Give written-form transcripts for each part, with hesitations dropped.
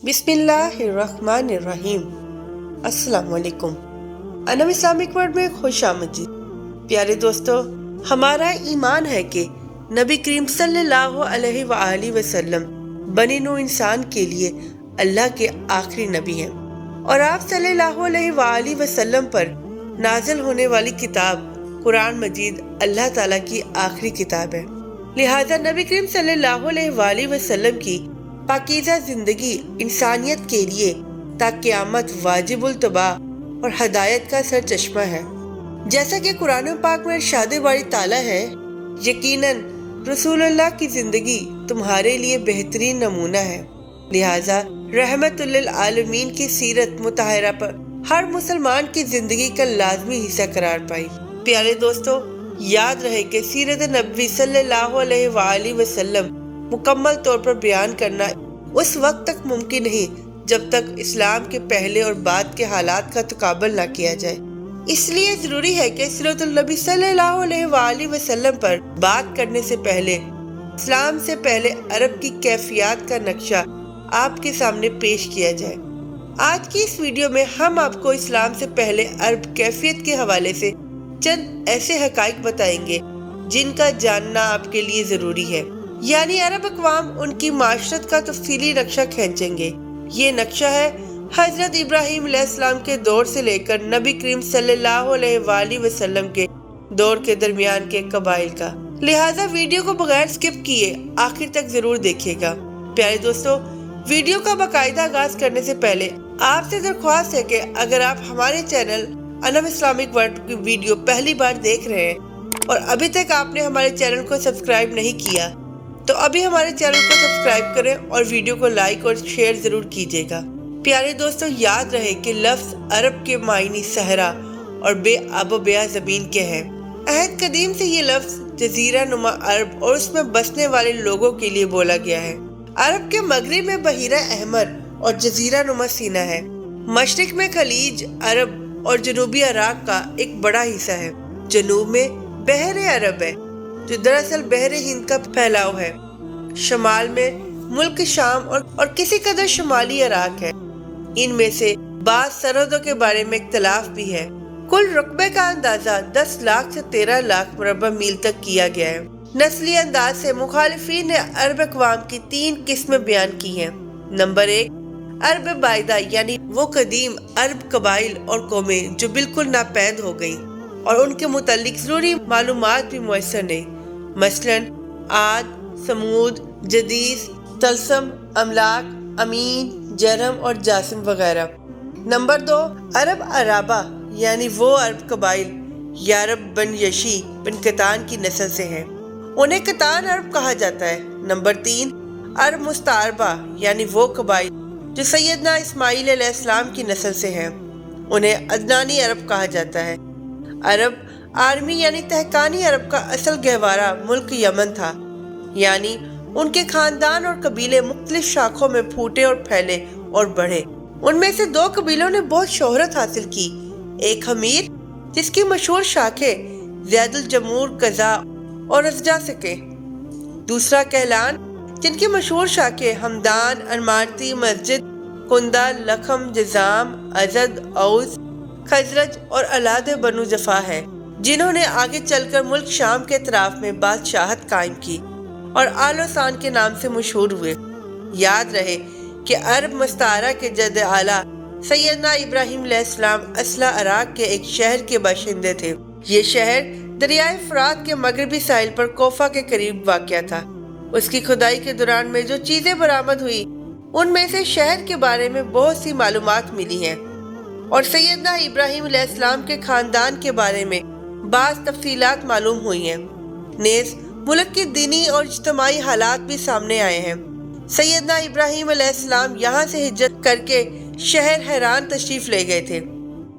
بسم اللہ الرحمن الرحیم۔ السلام علیکم۔ انم اسلامک ورلڈ میں خوش آمدید۔ پیارے دوستو، ہمارا ایمان ہے کہ نبی کریم صلی اللہ علیہ وآلہ وسلم بنی نوع انسان کے لیے اللہ کے آخری نبی ہیں، اور آپ صلی اللہ علیہ وآلہ وسلم پر نازل ہونے والی کتاب قرآن مجید اللہ تعالیٰ کی آخری کتاب ہے۔ لہٰذا نبی کریم صلی اللہ علیہ وآلہ وسلم کی پاکیزہ زندگی انسانیت کے لیے تا قیامت واجب الاتباع اور ہدایت کا سر چشمہ ہے۔ جیسا کہ قرآن پاک میں ارشاد باری تعالیٰ ہے، یقیناً رسول اللہ کی زندگی تمہارے لیے بہترین نمونہ ہے، لہٰذا رحمت للعالمین کی سیرت مطہرہ پر ہر مسلمان کی زندگی کا لازمی حصہ قرار پائی۔ پیارے دوستو، یاد رہے کہ سیرت نبوی صلی اللہ علیہ وآلہ وسلم مکمل طور پر بیان کرنا اس وقت تک ممکن نہیں جب تک اسلام کے پہلے اور بعد کے حالات کا تقابل نہ کیا جائے۔ اس لیے ضروری ہے کہ سیرت النبی صلی اللہ علیہ وآلہ وسلم پر بات کرنے سے پہلے اسلام سے پہلے عرب کی کیفیات کا نقشہ آپ کے سامنے پیش کیا جائے۔ آج کی اس ویڈیو میں ہم آپ کو اسلام سے پہلے عرب کیفیت کے حوالے سے چند ایسے حقائق بتائیں گے جن کا جاننا آپ کے لیے ضروری ہے، یعنی عرب اقوام ان کی معاشرت کا تفصیلی نقشہ کھینچیں گے۔ یہ نقشہ ہے حضرت ابراہیم علیہ السلام کے دور سے لے کر نبی کریم صلی اللہ علیہ وآلہ وسلم کے دور کے درمیان کے قبائل کا، لہٰذا ویڈیو کو بغیر سکپ کیے آخر تک ضرور دیکھیے گا۔ پیارے دوستو، ویڈیو کا باقاعدہ آغاز کرنے سے پہلے آپ سے درخواست ہے کہ اگر آپ ہمارے چینل انم اسلامک ورلڈ کی ویڈیو پہلی بار دیکھ رہے ہیں اور ابھی تک آپ نے ہمارے چینل کو سبسکرائب نہیں کیا تو ابھی ہمارے چینل کو سبسکرائب کریں اور ویڈیو کو لائک اور شیئر ضرور کیجیے گا۔ پیارے دوستو، یاد رہے کہ لفظ عرب کے معنی صحرا اور بے آب و بیاں زمین کے ہیں۔ عہد قدیم سے یہ لفظ جزیرہ نما عرب اور اس میں بسنے والے لوگوں کے لیے بولا گیا ہے۔ عرب کے مغرب میں بحیرہ احمر اور جزیرہ نما سینا ہے، مشرق میں خلیج عرب اور جنوبی عراق کا ایک بڑا حصہ ہے، جنوب میں بحر عرب ہے جو دراصل بحر ہند کا پھیلاؤ ہے، شمال میں ملک شام اور کسی قدر شمالی عراق ہے۔ ان میں سے بعض سرحدوں کے بارے میں اختلاف بھی ہے۔ کل رقبے کا اندازہ 10 لاکھ سے 13 لاکھ مربع میل تک کیا گیا ہے۔ نسلی انداز سے مخالفین نے عرب اقوام کی 3 قسمیں بیان کی ہیں۔ نمبر 1، عرب بائدہ، یعنی وہ قدیم عرب قبائل اور قومیں جو بالکل ناپید ہو گئیں اور ان کے متعلق ضروری معلومات بھی میسر نہیں، مثلاً عاد، سمود، جدیث، طلسم، املاک، امین، جرم اور جاسم وغیرہ۔ نمبر 2، عرب عرابہ، یعنی وہ عرب قبائل یارب بن یشی بن قطان کی نسل سے ہیں، انہیں قطان عرب کہا جاتا ہے۔ نمبر 3، عرب مستعربہ، یعنی وہ قبائل جو سیدنا اسماعیل علیہ السلام کی نسل سے ہیں، انہیں عدنانی عرب کہا جاتا ہے۔ عرب آرمی یعنی تہکانی عرب کا اصل گہوارہ ملک یمن تھا، یعنی ان کے خاندان اور قبیلے مختلف شاخوں میں پھوٹے اور پھیلے اور بڑھے۔ ان میں سے 2 قبیلوں نے بہت شہرت حاصل کی، ایک حمیر جس کی مشہور شاخیں زید الجمور، قزا اور ازجا سکے، دوسرا کہلان جن کی مشہور شاخیں ہمدان، انمارتی، مسجد، کندہ، لکھم، جزام، ازد، اوس، خزرج اور علاد بنو جفا ہے، جنہوں نے آگے چل کر ملک شام کے اطراف میں بادشاہت قائم کی اور آل و سان کے نام سے مشہور ہوئے۔ یاد رہے کہ عرب مستعارہ کے جد اعلیٰ سیدنا ابراہیم علیہ السلام اصلا عراق کے ایک شہر کے باشندے تھے۔ یہ شہر دریائے فرات کے مغربی ساحل پر کوفہ کے قریب واقع تھا۔ اس کی کھدائی کے دوران میں جو چیزیں برآمد ہوئی ان میں سے شہر کے بارے میں بہت سی معلومات ملی ہیں اور سیدنا ابراہیم علیہ السلام کے خاندان کے بارے میں بعض تفصیلات معلوم ہوئی ہیں، نیز ملک کے دینی اور اجتماعی حالات بھی سامنے آئے ہیں۔ سیدنا ابراہیم علیہ السلام یہاں سے ہجرت کر کے شہر حران تشریف لے گئے تھے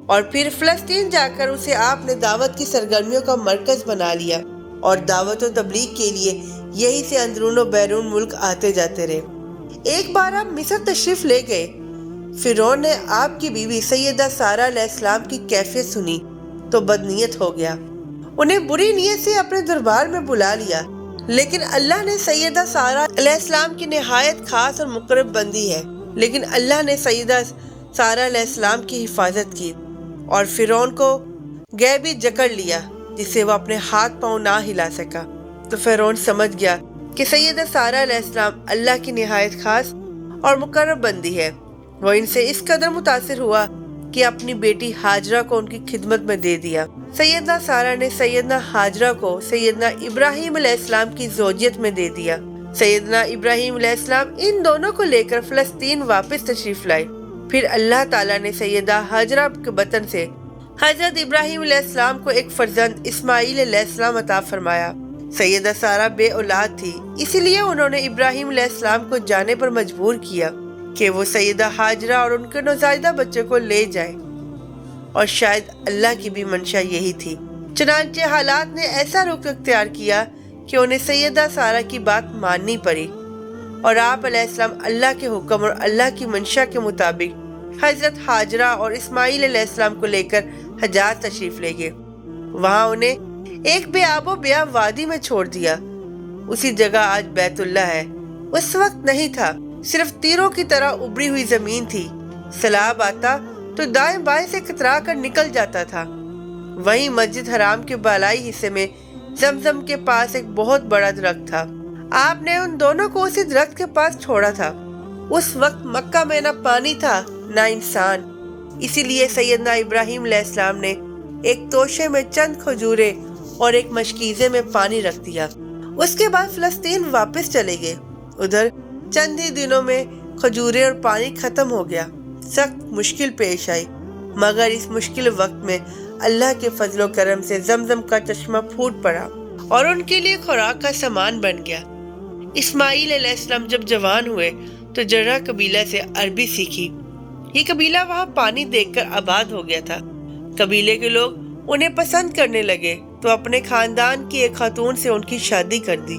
اور پھر فلسطین جا کر اسے آپ نے دعوت کی سرگرمیوں کا مرکز بنا لیا اور دعوت و تبلیغ کے لیے یہی سے اندرون و بیرون ملک آتے جاتے رہے۔ ایک بار آپ مصر تشریف لے گئے، فرعون نے آپ کی بیوی سیدہ سارہ علیہ السلام کی کیفیت سنی تو بدنیت ہو گیا، انہیں بری نیت سے اپنے دربار میں بلا لیا، لیکن اللہ نے سیدہ سارہ علیہ السلام کی نہایت خاص اور مقرب بندی ہے، لیکن اللہ نے سیدہ سارہ علیہ السلام کی حفاظت کی اور فرعون کو غیبی جکڑ لیا جس سے وہ اپنے ہاتھ پاؤں نہ ہلا سکا۔ تو فرعون سمجھ گیا کہ سیدہ سارہ علیہ السلام اللہ کی نہایت خاص اور مقرب بندی ہے۔ وہ ان سے اس قدر متاثر ہوا کہ اپنی بیٹی ہاجرہ کو ان کی خدمت میں دے دیا۔ سیدنا سارہ نے سیدنا ہاجرہ کو سیدنا ابراہیم علیہ السلام کی زوجیت میں دے دیا۔ سیدنا ابراہیم علیہ السلام ان دونوں کو لے کر فلسطین واپس تشریف لائے۔ پھر اللہ تعالیٰ نے سیدہ ہاجرہ کے بطن سے حضرت ابراہیم علیہ السلام کو ایک فرزند اسماعیل علیہ السلام عطا فرمایا۔ سیدہ سارہ بے اولاد تھی، اسی لیے انہوں نے ابراہیم علیہ السلام کو جانے پر مجبور کیا کہ وہ سیدہ ہاجرہ اور ان کے نوزائیدہ بچے کو لے جائے، اور شاید اللہ کی بھی منشا یہی تھی۔ چنانچہ حالات نے ایسا رخ اختیار کیا کہ انہیں سیدہ سارہ کی بات ماننی پڑی، اور آپ علیہ السلام اللہ کے حکم اور اللہ کی منشا کے مطابق حضرت ہاجرہ اور اسماعیل علیہ السلام کو لے کر حجاز تشریف لے گئے۔ وہاں انہیں ایک بے آب و بیا وادی میں چھوڑ دیا۔ اسی جگہ آج بیت اللہ ہے۔ اس وقت نہیں تھا، صرف تیروں کی طرح ابری ہوئی زمین تھی۔ سیلاب آتا تو دائیں بائیں سے کترا کر نکل جاتا تھا۔ وہیں مسجد حرام کے بالائی حصے میں زمزم کے پاس ایک بہت بڑا درخت تھا۔ آپ نے ان دونوں کو اسی درخت کے پاس چھوڑا تھا۔ اس وقت مکہ میں نہ پانی تھا نہ انسان، اسی لیے سیدنا ابراہیم علیہ السلام نے ایک توشے میں چند کھجورے اور ایک مشکیزے میں پانی رکھ دیا۔ اس کے بعد فلسطین واپس چلے گئے۔ ادھر چند ہی دنوں میں کھجورے اور پانی ختم ہو گیا۔ سخت مشکل پیش آئی، مگر اس مشکل وقت میں اللہ کے فضل و کرم سے زمزم کا چشمہ پھوٹ پڑا اور ان کے لیے خوراک کا سامان بن گیا۔ اسماعیل علیہ السلام جب جوان ہوئے تو جرہ قبیلہ سے عربی سیکھی۔ یہ قبیلہ وہاں پانی دیکھ کر آباد ہو گیا تھا۔ قبیلے کے لوگ انہیں پسند کرنے لگے تو اپنے خاندان کی ایک خاتون سے ان کی شادی کر دی۔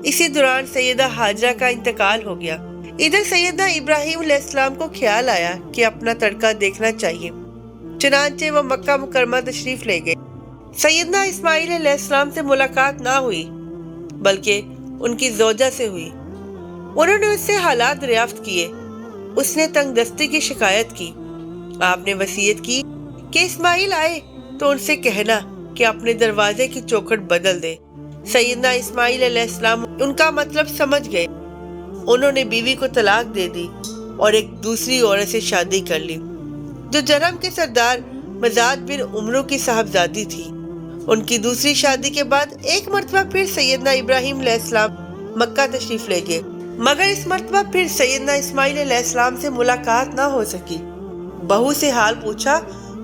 اسی دوران سیدہ ہاجرہ کا انتقال ہو گیا۔ ادھر سیدنا ابراہیم علیہ السلام کو خیال آیا کہ اپنا تڑکا دیکھنا چاہیے، چنانچہ وہ مکہ مکرمہ تشریف لے گئے۔ سیدنا اسماعیل علیہ السلام سے ملاقات نہ ہوئی بلکہ ان کی زوجہ سے ہوئی۔ انہوں نے اس سے حالات دریافت کیے۔ اس نے تنگ دستی کی شکایت کی۔ آپ نے وصیت کی کہ اسماعیل آئے تو ان سے کہنا کہ اپنے دروازے کی چوکھٹ بدل دے۔ سیدنا اسماعیل علیہ السلام ان کا مطلب سمجھ گئے۔ انہوں نے بیوی کو طلاق دے دی اور ایک دوسری عورت سے شادی کر لی جو جرم کے سردار مزاد بن عمرو کی صاحبزادی تھی۔ ان کی دوسری شادی کے بعد ایک مرتبہ پھر سیدنا ابراہیم علیہ السلام مکہ تشریف لے گئے، مگر اس مرتبہ پھر سیدنا اسماعیل علیہ السلام سے ملاقات نہ ہو سکی۔ بہو سے حال پوچھا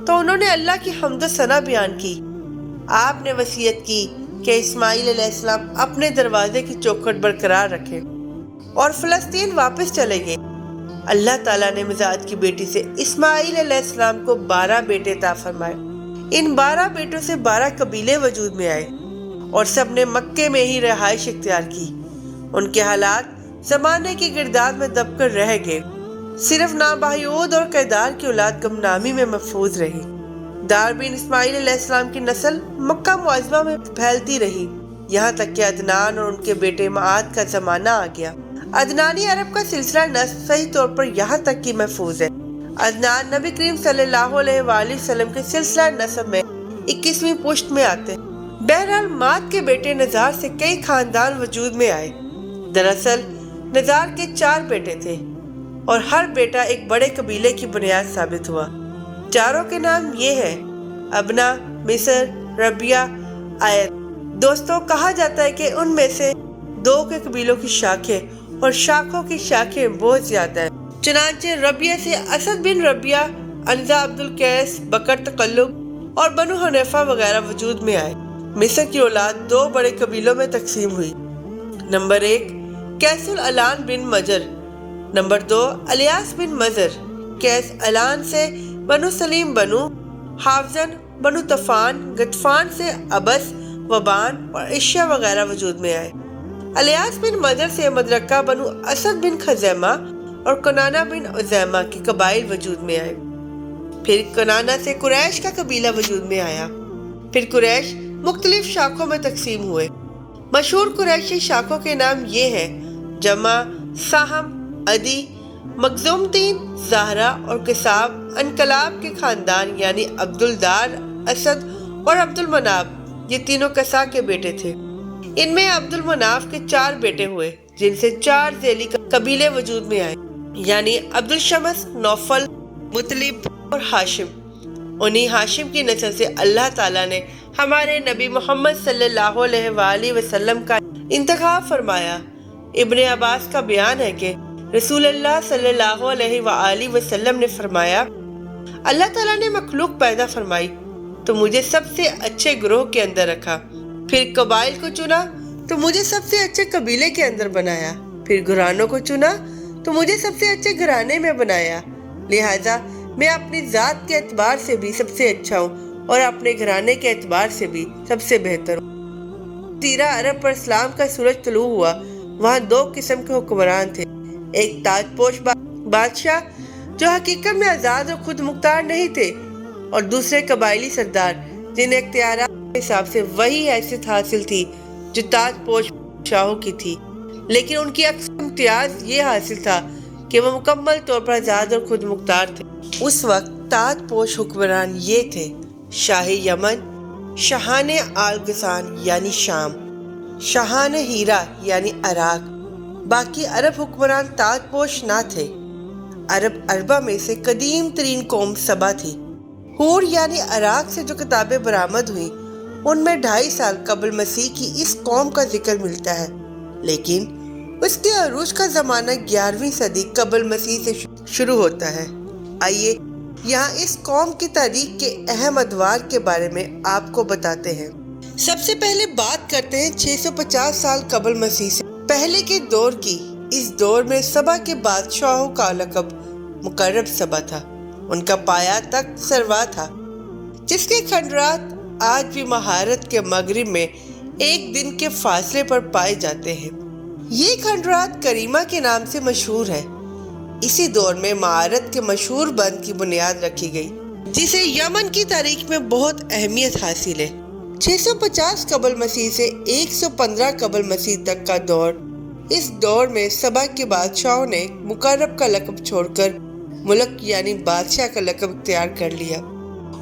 تو انہوں نے اللہ کی حمد و ثنا بیان کی۔ آپ نے وصیت کی کہ اسماعیل علیہ السلام اپنے دروازے کی چوکھٹ برقرار رکھے اور فلسطین واپس چلے گئے۔ اللہ تعالیٰ نے مزاد کی بیٹی سے اسماعیل علیہ السلام کو 12 بیٹے عطا فرمائے۔ ان 12 بیٹوں سے 12 قبیلے وجود میں آئے اور سب نے مکے میں ہی رہائش اختیار کی۔ ان کے حالات زمانے کی گرداب میں دب کر رہ گئے۔ صرف نابہیود اور قیدار کی اولاد گمنامی میں محفوظ رہی۔ دار بن اسماعیل علیہ السلام کی نسل مکہ معظمہ میں پھیلتی رہی، یہاں تک کہ عدنان اور ان کے بیٹے معاد کا زمانہ آ گیا۔ عدنانی عرب کا سلسلہ نسب صحیح طور پر یہاں تک کی محفوظ ہے۔ عدنان نبی کریم صلی اللہ علیہ وآلہ وسلم کے سلسلہ نسب میں 21ویں پشت میں آتے ہیں۔ بہرحال معاد کے بیٹے نزار سے کئی خاندان وجود میں آئے۔ دراصل نزار کے 4 بیٹے تھے اور ہر بیٹا ایک بڑے قبیلے کی بنیاد ثابت ہوا۔ چاروں کے نام یہ ہیں: ابنا، مصر، ربیہ، آیت۔ دوستوں، کہا جاتا ہے کہ ان میں سے 2 کے قبیلوں کی شاخیں اور شاخوں کی شاخیں بہت زیادہ ہیں۔ چنانچہ ربیہ سے اسد بن ربیہ، انزا عبد القیس، بکر تقلب اور بنو حنیفہ وغیرہ وجود میں آئے۔ مصر کی اولاد 2 بڑے قبیلوں میں تقسیم ہوئی۔ نمبر 1 قیس العلان بن مجر، نمبر 2 الیاس بن مزر۔ قیس علان سے بنو سلیم، بنو حافظن، بنو طفان، غطفان سے ابس، وبان اور عشہ وغیرہ وجود میں آئے۔ الیاس بن مزر سے مدرکہ، بنو اسد بن خزیمہ اور کنانہ بن عزیمہ کے قبائل وجود میں آئے۔ پھر کنانہ سے قریش کا قبیلہ وجود میں آیا۔ پھر قریش مختلف شاخوں میں تقسیم ہوئے۔ مشہور قریشی شاخوں کے نام یہ ہیں: جمع، سہم، عدی، مخزوم الدین، زہرا اور کساب انقلاب کے خاندان یعنی عبدالدار، اسد اور عبد المناف یہ تینوں کسا کے بیٹے تھے۔ ان میں عبد المناف کے 4 بیٹے ہوئے جن سے 4 ذیلی قبیلے وجود میں آئے، یعنی عبد الشمس، نوفل، مطلب اور ہاشم۔ انہی ہاشم کی نسل سے اللہ تعالیٰ نے ہمارے نبی محمد صلی اللہ علیہ وآلہ وسلم کا انتخاب فرمایا۔ ابن عباس کا بیان ہے کہ رسول اللہ صلی اللہ علیہ وآلہ وسلم نے فرمایا، اللہ تعالیٰ نے مخلوق پیدا فرمائی تو مجھے سب سے اچھے گروہ کے اندر رکھا، پھر قبائل کو چنا تو مجھے سب سے اچھے قبیلے کے اندر بنایا، پھر گھرانوں کو چنا تو مجھے سب سے اچھے گھرانے میں بنایا، لہٰذا میں اپنی ذات کے اعتبار سے بھی سب سے اچھا ہوں اور اپنے گھرانے کے اعتبار سے بھی سب سے بہتر ہوں۔ سیرہ عرب پر اسلام کا سورج طلوع ہوا، وہاں 2 قسم کے حکمران تھے، ایک تاج پوش بادشاہ جو حقیقت میں آزاد اور خود مختار نہیں تھے، اور دوسرے قبائلی سردار جنہیں اختیارات کے حساب سے وہی حیثیت حاصل تھی جو تاج پوش بادشاہوں کی تھی، لیکن ان کی اکثر امتیاز یہ حاصل تھا کہ وہ مکمل طور پر آزاد اور خود مختار تھے۔ اس وقت تاج پوش حکمران یہ تھے: شاہ یمن، شاہان آل غسان یعنی شام، شاہان ہیرا یعنی عراق۔ باقی عرب حکمران تاج پوش نہ تھے۔ عربہ میں سے قدیم ترین قوم سبا تھی۔ ہور یعنی عراق سے جو کتابیں برآمد ہوئیں ان میں 2.5 سال قبل مسیح کی اس قوم کا ذکر ملتا ہے، لیکن اس کے عروج کا زمانہ 11ویں صدی قبل مسیح سے شروع ہوتا ہے۔ آئیے یہاں اس قوم کی تاریخ کے اہم ادوار کے بارے میں آپ کو بتاتے ہیں۔ سب سے پہلے بات کرتے ہیں 650 سال قبل مسیح سے پہلے کے دور کی۔ اس دور میں سبا کے بادشاہوں کا لقب مقرب سبا تھا۔ ان کا پایا تخت سروا تھا جس کے کھنڈرات آج بھی مہارت کے مغرب میں 1 دن کے فاصلے پر پائے جاتے ہیں۔ یہ کھنڈرات کریمہ کے نام سے مشہور ہے۔ اسی دور میں مہارت کے مشہور بند کی بنیاد رکھی گئی جسے یمن کی تاریخ میں بہت اہمیت حاصل ہے۔ 650 قبل مسیح سے 115 قبل مسیح تک کا دور، اس دور میں سبا کے بادشاہوں نے مقرب کا لقب چھوڑ کر ملک یعنی بادشاہ کا لقب اختیار کر لیا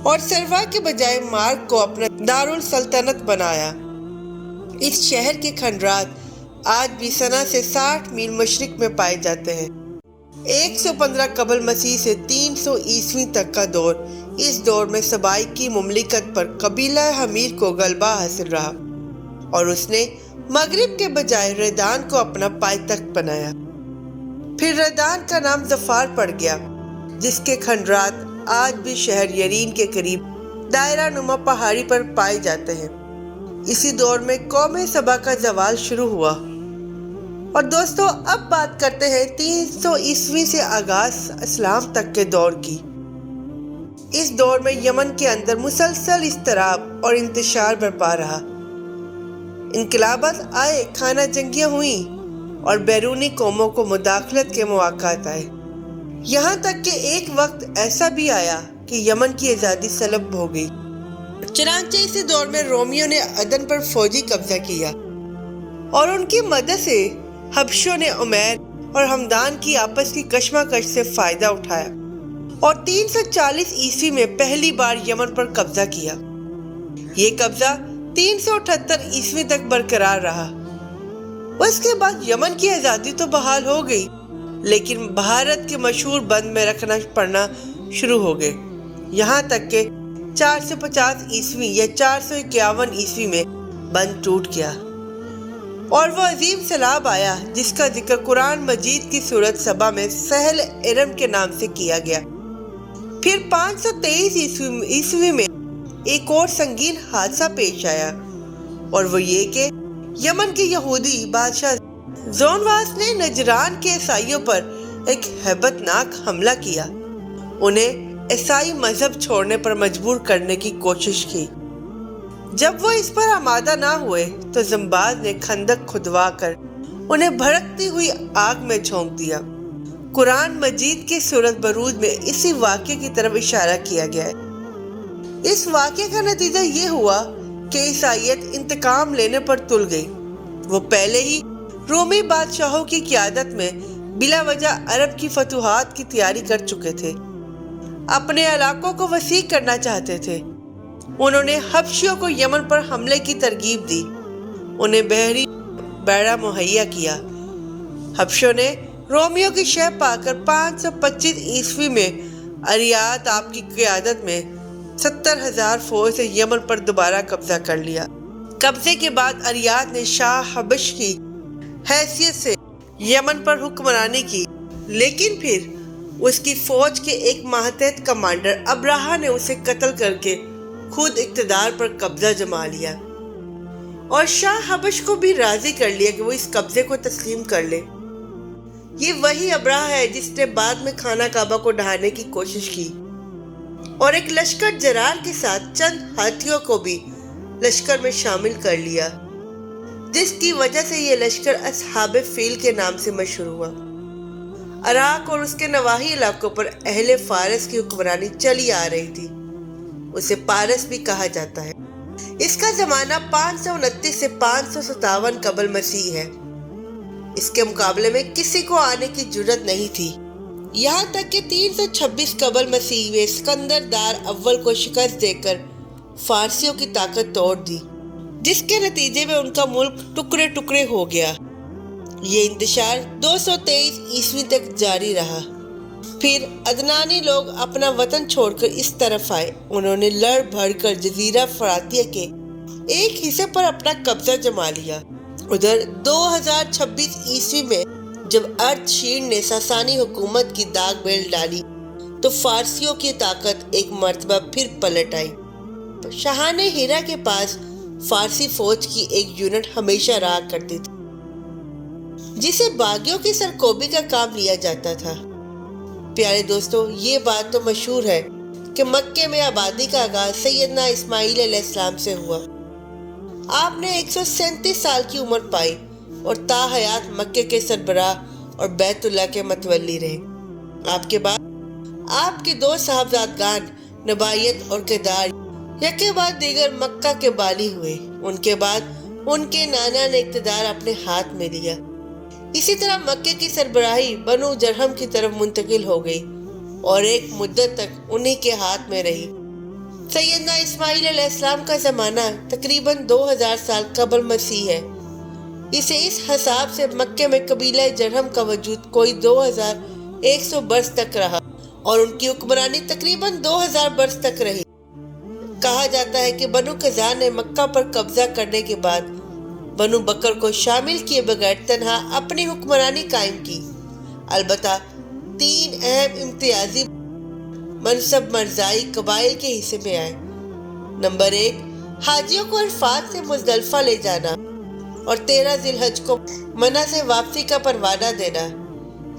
اور سروا کے بجائے مارک کو اپنا دارالسلطنت بنایا۔ اس شہر کے کھنڈرات آج بھی صنع سے 60 میل مشرق میں پائے جاتے ہیں۔ 115 قبل مسیح سے 300 عیسوی تک کا دور، اس دور میں سبائی کی مملکت پر قبیلہ حمیر کو غلبہ حاصل رہا اور اس نے مغرب کے بجائے ریدان کو اپنا پائیتخت بنایا۔ پھر ریدان کا نام ظفار پڑ گیا جس کے کھنڈرات آج بھی شہر یرین کے قریب دائرہ نما پہاڑی پر پائے جاتے ہیں۔ اسی دور میں قوم سبا کا زوال شروع ہوا۔ اور دوستو اب بات کرتے ہیں 300 عیسوی سے آغاز اسلام تک کے دور کی۔ اس دور میں یمن کے اندر مسلسل اضطراب اور انتشار برپا رہا۔ انقلابات آئے، خانہ جنگیاں ہوئیں اور بیرونی قوموں کو مداخلت کے مواقعات آئے، یہاں تک کہ ایک وقت ایسا بھی آیا کہ یمن کی آزادی سلب ہو گئی۔ چنانچہ اسی دور میں رومیوں نے عدن پر فوجی قبضہ کیا اور ان کی مدد سے حبشوں نے عمیر اور ہمدان کی آپس کی کشمکش سے فائدہ اٹھایا اور 340 عیسوی میں پہلی بار یمن پر قبضہ کیا۔ یہ قبضہ 378 عیسوی تک برقرار رہا۔ اس کے بعد یمن کی آزادی تو بحال ہو گئی، لیکن بھارت کے مشہور بند میں رکھنا پڑنا شروع ہو گئے، یہاں تک کہ 450 عیسوی یا 451 عیسوی میں بند ٹوٹ گیا اور وہ عظیم سیلاب آیا جس کا ذکر قرآن مجید کی سورۃ سبا میں سہل ارم کے نام سے کیا گیا۔ پھر 523 عیسوی میں ایک اور سنگین حادثہ پیش آیا اور وہ یہ کہ یمن کے یہودی بادشاہ زونواس نے نجران کے عیسائیوں پر ایک ہیبت ناک حملہ کیا، انہیں عیسائی مذہب چھوڑنے پر مجبور کرنے کی کوشش کی۔ جب وہ اس پر آمادہ نہ ہوئے تو زمباز نے خندق کھدوا کر انہیں بھڑکتی ہوئی آگ میں جھونک دیا۔ قرآن مجید کی سورۃ بروج میں اسی واقعے کی طرف اشارہ کیا گیا ہے۔ اس واقعے کا نتیجہ یہ ہوا کہ عیسائیت انتقام لینے پر تل گئی۔ وہ پہلے ہی رومی بادشاہوں کی قیادت میں بلا وجہ عرب کی فتوحات کی تیاری کر چکے تھے، اپنے علاقوں کو وسیع کرنا چاہتے تھے۔ انہوں نے حبشیوں کو یمن پر حملے کی ترغیب دی، انہیں بحری بیڑا مہیا کیا۔ حبشیوں نے رومیوں کی شہ پا کر 525 عیسوی میں اریات آپ کی قیادت میں 70,000 فوج سے یمن پر دوبارہ قبضہ کر لیا۔ قبضے کے بعد اریات نے شاہ حبش کی حیثیت سے یمن پر حکمرانی کی، لیکن پھر اس کی فوج کے ایک ماتحت کمانڈر ابراہا نے اسے قتل کر کے خود اقتدار پر قبضہ جما لیا اور شاہ حبش کو بھی راضی کر لیا کہ وہ اس قبضے کو تسلیم کر لے۔ یہ وہی ابراہا ہے جس نے بعد میں خانہ کعبہ کو ڈھانے کی کوشش کی اور ایک لشکر جرار کے ساتھ چند ہاتھیوں کو بھی لشکر میں شامل کر لیا، جس کی وجہ سے یہ لشکر اصحاب فیل کے نام سے مشہور ہوا۔ عراق اور اس کے نواحی علاقوں پر اہل فارس کی حکمرانی چلی آ رہی تھی، اسے پارس بھی کہا جاتا ہے۔ اس کا زمانہ 529 سے 557 قبل مسیح ہے۔ اس کے مقابلے میں کسی کو آنے کی جرت نہیں تھی، یہاں تک کہ 326 قبل مسیح میں اسکندر دار اول کو شکست دے کر فارسیوں کی طاقت توڑ دی، جس کے نتیجے میں ان کا ملک ٹکڑے ٹکڑے ہو گیا۔ یہ انتشار 223 عیسوی تک جاری رہا۔ پھر عدنانی لوگ اپنا وطن چھوڑ کر اس طرف آئے، انہوں نے لڑ بھڑ کر جزیرہ فراتیہ کے ایک حصے پر اپنا قبضہ جما لیا۔ ادھر 2026 عیسوی میں جب ارتشیر نے ساسانی حکومت کی داغ بیل ڈالی تو فارسیوں کی طاقت ایک مرتبہ پھر پلٹ آئی۔ شاہان ہیرا کے پاس فارسی فوج کی ایک یونٹ ہمیشہ رہا کرتی تھی، جسے باغیوں کی سرکوبی کا کام لیا جاتا تھا۔ پیارے دوستو، یہ بات تو مشہور ہے کہ مکے میں آبادی کا آغاز سیدنا اسماعیل علیہ السلام سے ہوا۔ آپ نے 137 سال کی عمر پائی اور تا حیات مکے کے سربراہ اور بیت اللہ کے متولی رہے۔ آپ کے بعد آپ کے 2 صاحبزادگان نبایت اور کیدار یکے بعد دیگر مکہ کے بالی ہوئے۔ ان کے بعد ان کے نانا نے اقتدار اپنے ہاتھ میں لیا۔ اسی طرح مکے کی سربراہی بنو جرہم کی طرف منتقل ہو گئی اور ایک مدت تک انہی کے ہاتھ میں رہی۔ سیدنا اسماعیل علیہ السلام کا زمانہ تقریباً 2000 سال قبل مسیح ہے۔ اسے اس حساب سے مکے میں قبیلہ جرہم کا وجود کوئی 2100 برس تک رہا اور ان کی حکمرانی تقریباً 2000 برس تک رہی۔ کہا جاتا ہے کہ بنو قزا نے مکہ پر قبضہ کرنے کے بعد بنو بکر کو شامل کیے بغیر تنہا اپنی حکمرانی قائم کی۔ البتہ 3 اہم امتیازی منصب مرزائی قبائل کے حصے میں آئے۔ نمبر 1، حاجیوں کو عرفات سے مزدلفہ لے جانا اور 13 ذی الحج کو منی سے واپسی کا پروانہ دینا۔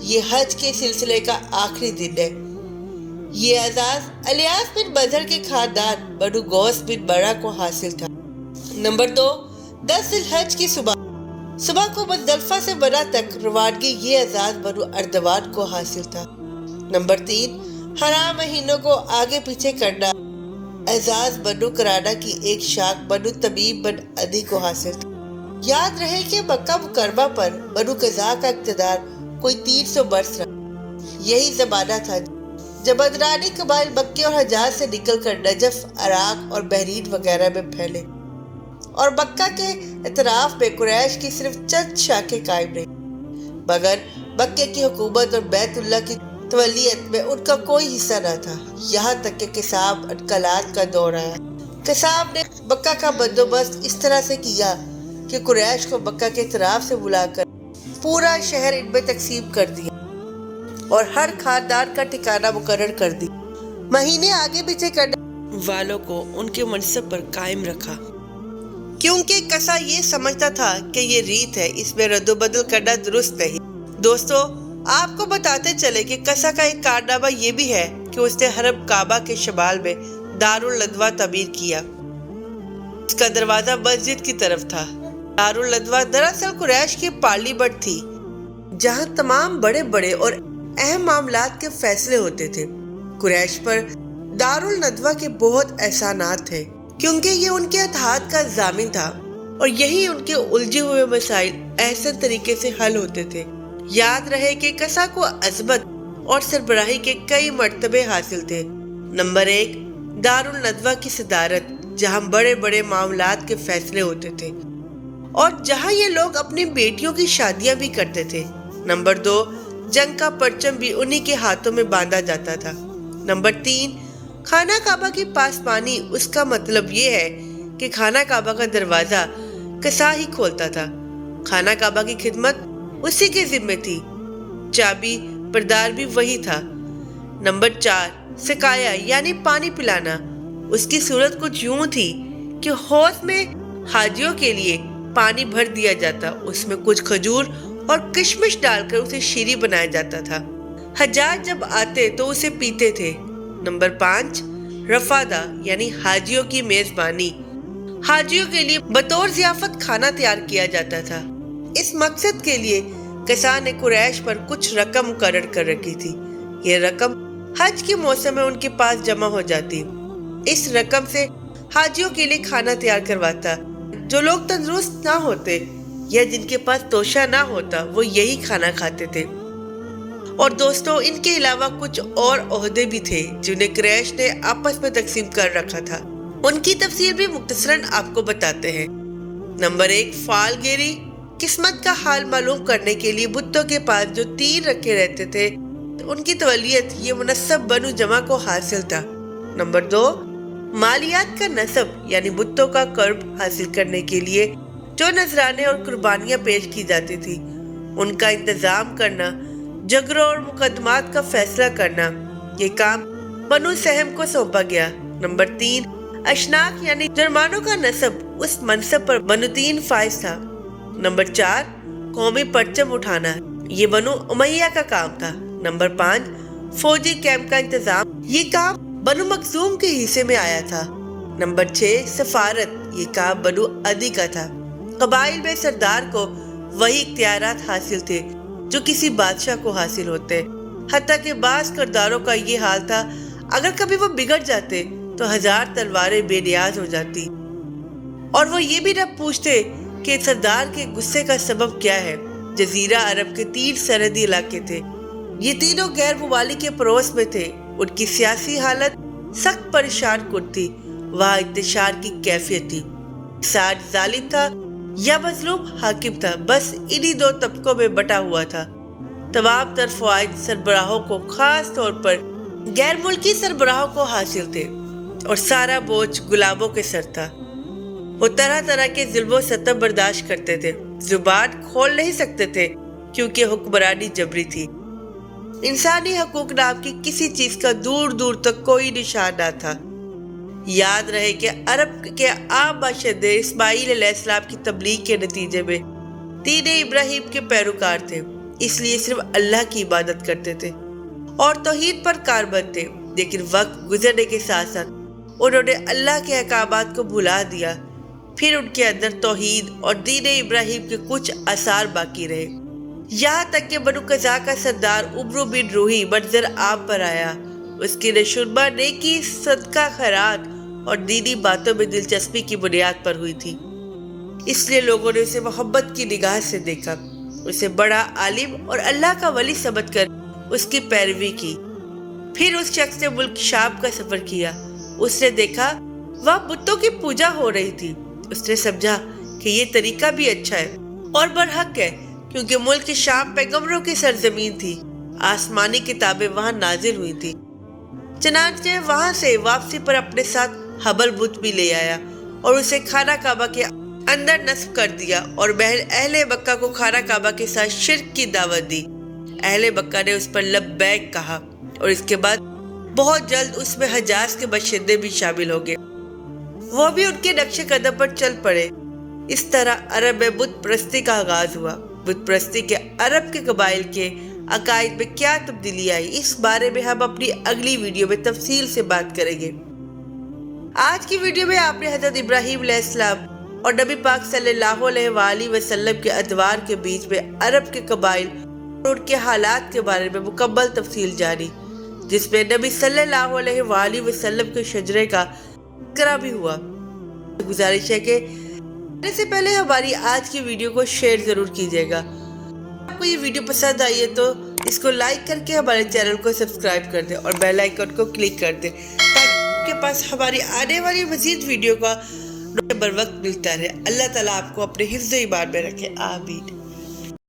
یہ حج کے سلسلے کا آخری دن ہے۔ یہ اعزاز الیاس بن بزر کے خاندان بنو گوس بن برا کو حاصل تھا۔ نمبر 2، 10 ذی الحج کی صبح کو مزدلفہ سے منی تک روانگی، یہ اعزاز بنو اردوان کو حاصل تھا۔ نمبر 3، حرام مہینوں کو آگے پیچھے کرنا، اعزاز بنو کرانہ کی ایک شاخ بنو تمیم بن عدی کو حاصل تھا۔ یاد رہے کہ مکہ مکرمہ پر بنو قزا کا اقتدار کوئی 300 برس رہا۔ یہی زمانہ تھا جب عدنانی قبائل مکے اور حجاز سے نکل کر نجف، عراق اور بحرین وغیرہ میں پھیلے اور مکہ کے اطراف میں قریش کی صرف چند شاخیں قائم رہی، مگر مکے کی حکومت اور بیت اللہ کی تولیت میں ان کا کوئی حصہ نہ تھا، یہاں تک کہ کساب انقلات کا دور آیا۔ کساب نے مکہ کا بندوبست اس طرح سے کیا کہ قریش کو مکہ کے اطراف سے بلا کر پورا شہر ان میں تقسیم کر دیا اور ہر خاندان کا ٹھکانہ مقرر کر دی۔ مہینے آگے پیچھے کرنے والوں کو ان کے منصب پر قائم رکھا، کیونکہ کسا یہ سمجھتا تھا کہ یہ ریت ہے، اس میں رد و بدل کرنا درست نہیں۔ دوستو، آپ کو بتاتے چلے کہ کسا کا ایک کارنامہ یہ بھی ہے کہ اس نے حرم کعبہ کے شمال میں دارالندوہ تعمیر کیا۔ اس کا دروازہ مسجد کی طرف تھا۔ دارالندوہ دراصل قریش کی پارلیمنٹ تھی، جہاں تمام بڑے بڑے اور اہم معاملات کے فیصلے ہوتے تھے۔ قریش پر دارالندوہ کے بہت احسانات تھے، کیونکہ یہ ان کے اتحاد کا ضامن تھا اور یہی ان کے الجھے ہوئے مسائل احسن طریقے سے حل ہوتے تھے۔ یاد رہے کہ کسا کو عظمت اور سربراہی کے کئی مرتبے حاصل تھے۔ نمبر 1، دارالندوہ کی صدارت، جہاں بڑے بڑے معاملات کے فیصلے ہوتے تھے اور جہاں یہ لوگ اپنی بیٹیوں کی شادیاں بھی کرتے تھے۔ نمبر 2، جنگ کا پرچم بھی انہی کے ہاتھوں میں باندھا جاتا تھا۔ نمبر 3، خانہ کعبہ کی پاسبانی، اس کا مطلب یہ ہے کہ خانہ کعبہ کا دروازہ کسا ہی کھولتا تھا۔ خانہ کعبہ کی خدمت اسی کے ذمہ تھی، چابی بردار بھی وہی تھا۔ نمبر 4، سقایا یعنی پانی پلانا، اس کی صورت کچھ یوں تھی کہ حوض میں حاجیوں کے لیے پانی بھر دیا جاتا، اس میں کچھ کھجور اور کشمش ڈال کر اسے شیریں بنایا جاتا تھا۔ حجاج جب آتے تو اسے پیتے تھے۔ نمبر 5، رفادہ یعنی حاجیوں کی میزبانی، حاجیوں کے لیے بطور ضیافت کھانا تیار کیا جاتا تھا۔ اس مقصد کے لیے کسا نے قریش پر کچھ رقم مقرر کر رکھی تھی۔ یہ رقم حج کے موسم میں ان کے پاس جمع ہو جاتی۔ اس رقم سے حاجیوں کے لیے کھانا تیار کرواتا۔ جو لوگ تندرست نہ ہوتے یا جن کے پاس توشہ نہ ہوتا وہ یہی کھانا کھاتے تھے۔ اور دوستو، ان کے علاوہ کچھ اور عہدے بھی تھے جنہیں قریش نے آپس میں تقسیم کر رکھا تھا۔ ان کی تفصیل بھی مختصراً آپ کو بتاتے ہیں۔ نمبر 1، فال گیری، قسمت کا حال معلوم کرنے کے لیے بتوں کے پاس جو تیر رکھے رہتے تھے، ان کی تولیت یہ منسب بنو جمع کو حاصل تھا۔ نمبر 2، مالیات کا نصب یعنی بتوں کا قرب حاصل کرنے کے لیے جو نذرانے اور قربانیاں پیش کی جاتی تھی، ان کا انتظام کرنا، جگروں اور مقدمات کا فیصلہ کرنا، یہ کام بنو سہم کو سونپا گیا۔ نمبر 3، اشناق یعنی جرمانوں کا نصب، اس منصب پر بنو تین فائز تھا۔ نمبر 4، قومی پرچم اٹھانا، یہ بنو امیہ کا کام تھا۔ نمبر 5، فوجی کیمپ کا انتظام، یہ کام بنو مخزوم کے حصے میں آیا تھا۔ نمبر 6، سفارت، یہ کام بنو عدی کا تھا۔ قبائل میں سردار کو وہی اختیارات حاصل تھے جو کسی بادشاہ کو حاصل ہوتے، حتیٰ کہ بعض کرداروں کا یہ حال تھا اگر کبھی وہ بگڑ جاتے تو 1000 تلواریں بے نیاز ہو جاتی، اور وہ یہ بھی نہ پوچھتے کہ سردار کے غصے کا سبب کیا ہے۔ جزیرہ عرب کے 3 سرحدی علاقے تھے، یہ تینوں غیر ممالک کے پڑوس میں تھے۔ ان کی سیاسی حالت سخت پریشان کن تھی، وہاں انتشار کی کیفیت تھی۔ ساج ظالم تھا یا مظلوم حاکم تھا، بس انہی 2 طبقوں میں بٹا ہوا تھا۔ تمام تر فوائد سربراہوں کو، خاص طور پر غیر ملکی سربراہوں کو حاصل تھے، اور سارا بوجھ غلاموں کے سر تھا۔ وہ طرح طرح کے ظلم و ستم برداشت کرتے تھے، زبان کھول نہیں سکتے تھے کیونکہ حکمرانی جبری تھی۔ انسانی حقوق نام کی کسی چیز کا دور دور تک کوئی نشان نہ تھا۔ یاد رہے کہ عرب کے عام باشندے اسماعیل علیہ السلام کی تبلیغ کے نتیجے میں دین ابراہیم کے پیروکار تھے، اس لیے صرف اللہ کی عبادت کرتے تھے اور توحید پر کاربند تھے۔ لیکن وقت گزرنے کے ساتھ ساتھ انہوں نے اللہ کے احکامات کو بھلا دیا، پھر ان کے اندر توحید اور دین ابراہیم کے کچھ آثار باقی رہے، یہاں تک کہ بنو قزا کا سردار عمرو بن روحی منظر عام پر آیا۔ اس کی نشونما نیکی، صدقہ خیرات اور دینی باتوں میں دلچسپی کی بنیاد پر ہوئی تھی، اس لیے لوگوں نے اسے محبت کی نگاہ سے دیکھا، اسے بڑا عالم اور اللہ کا ولی سمجھ کر اس کی پیروی کی۔ پھر اس شخص نے ملک شام کا سفر کیا، اس نے دیکھا وہاں بتوں کی پوجا ہو رہی تھی۔ اس نے سمجھا کہ یہ طریقہ بھی اچھا ہے اور برحق ہے، کیونکہ ملک شام پیغمبروں کی سرزمین تھی، آسمانی کتابیں وہاں نازل ہوئی تھی۔ چنانچہ وہاں سے واپسی پر اپنے ساتھ حبل بت بھی لے آیا اور اسے خانہ کعبہ کے اندر نصب کر دیا، اور اہل مکہ کو خانہ کعبہ کے ساتھ شرک کی دعوت دی۔ اہل مکہ نے اس پر لبیک کہا، اور اس کے بعد بہت جلد اس میں حجاز کے باشندے بھی شامل ہو گئے، وہ بھی ان کے نقش قدم پر چل پڑے۔ اس طرح عرب میں بت پرستی کا آغاز ہوا۔ بت پرستی کے عرب کے قبائل کے عقائد میں کیا تبدیلی آئی، اس بارے میں ہم اپنی اگلی ویڈیو میں تفصیل سے بات کریں گے۔ آج کی ویڈیو میں آپ نے حضرت ابراہیم علیہ السلام اور نبی پاک صلی اللہ علیہ وآلہ وسلم کے ادوار کے بیچ میں عرب کے قبائل اور ان کے حالات کے بارے میں مکمل تفصیل جانی، جس میں نبی صلی اللہ علیہ وآلہ وسلم کے شجرے کا ذکر بھی ہوا۔ گزارش ہے کہ سے پہلے ہماری آج کی ویڈیو کو شیئر ضرور کیجیے گا، آپ کو یہ ویڈیو پسند آئی ہے تو اس کو لائک کر کے ہمارے چینل کو سبسکرائب کر دیں اور بیل آئیکن کو کلک کر دیں تاکہ آپ کے پاس ہماری آنے والی مزید ویڈیو کا بر وقت ملتا رہے۔ اللہ تعالیٰ آپ کو اپنے حفظ و ایمان میں رکھے، آمین۔